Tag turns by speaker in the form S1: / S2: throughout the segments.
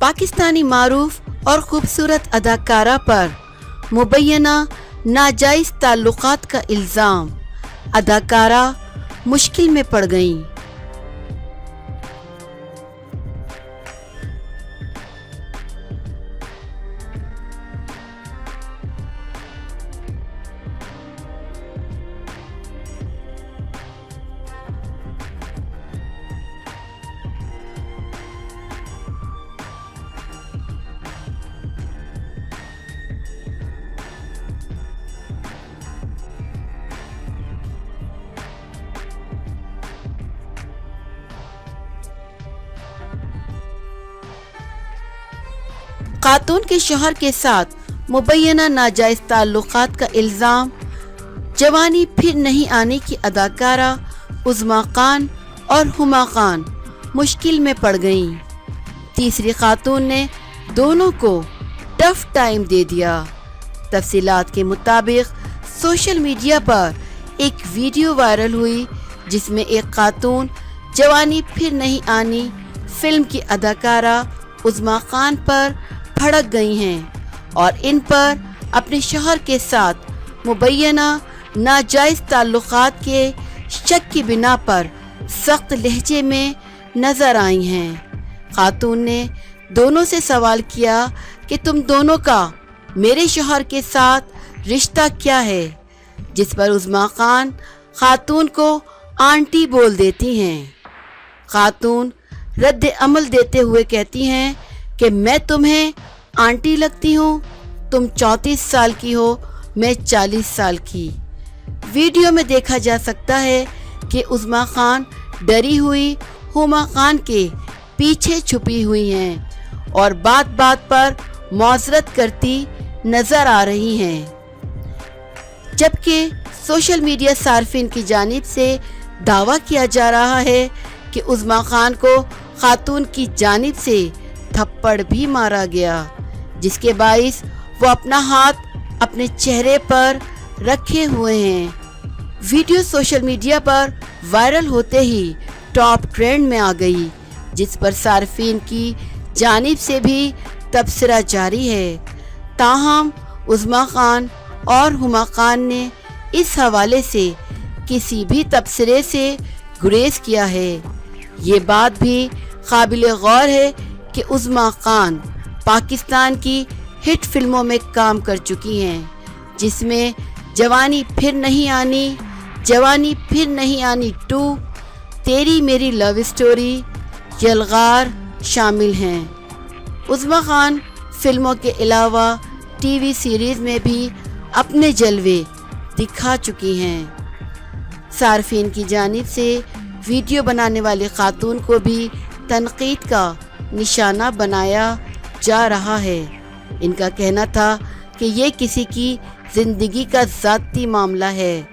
S1: पाकिस्तानी मारूफ और खूबसूरत अदाकारा पर मुबैना नाजायज़ ताल्लुकात का इल्ज़ाम, अदाकारा मुश्किल में पड़ गईं। खातून के शौहर के साथ मुबैना नाजायज़ ताल्लुकात का इल्ज़ाम, जवानी फिर नहीं आने की अदाकारा उज़्मा खान और हुमा खान मुश्किल में पड़ गईं। तीसरी खातून ने दोनों को टफ टाइम दे दिया। तफसीलात के मुताबिक सोशल मीडिया पर एक वीडियो वायरल हुई जिसमें एक खातून जवानी फिर नहीं आनी फिल्म की अदाकारा उज़्मा खान पर भड़क गई हैं और इन पर अपने शौहर के साथ मुबैना नाजायज़ ताल्लुकात के शक की बिना पर सख्त लहजे में नज़र आई हैं। खातून ने दोनों से सवाल किया कि तुम दोनों का मेरे शौहर के साथ रिश्ता क्या है, जिस पर उज़्मा खान खातून को आंटी बोल देती हैं। खातून रद्द अमल देते हुए कहती हैं कि मैं तुम्हें आंटी लगती हूँ, तुम 34 साल की हो, मैं 40 साल की। वीडियो में देखा जा सकता है कि उज़्मा खान डरी हुई हुमा खान के पीछे छुपी हुई हैं और बात बात पर मौज़रत करती नज़र आ रही हैं, जबकि सोशल मीडिया सार्फिन की जानिब से दावा किया जा रहा है कि उज़्मा खान को खातून की जानिब से थप्पड़ भी मारा गया, जिसके बाइस वो अपना हाथ अपने चेहरे पर रखे हुए हैं। वीडियो सोशल मीडिया पर वायरल होते ही टॉप ट्रेंड में आ गई, जिस पर सार्फिन की जानिब से भी तबसरा जारी है। ताहम उज़्मा खान और हुमा खान ने इस हवाले से किसी भी तबसरे से गुरेज किया है। ये बात भी काबिल गौर है कि उज़्मा खान पाकिस्तान की हिट फिल्मों में काम कर चुकी हैं, जिसमें जवानी फिर नहीं आनी, जवानी फिर नहीं आनी 2, तेरी मेरी लव स्टोरी, यलगार शामिल हैं। उज़्मा खान फिल्मों के अलावा टीवी सीरीज़ में भी अपने जलवे दिखा चुकी हैं। सार्फिन की जानिब से वीडियो बनाने वाली खातून को भी तनकीद का निशाना बनाया जा रहा है। इनका कहना था कि ये किसी की ज़िंदगी का ज़ाती मामला है,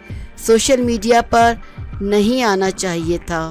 S1: सोशल मीडिया पर नहीं आना चाहिए था।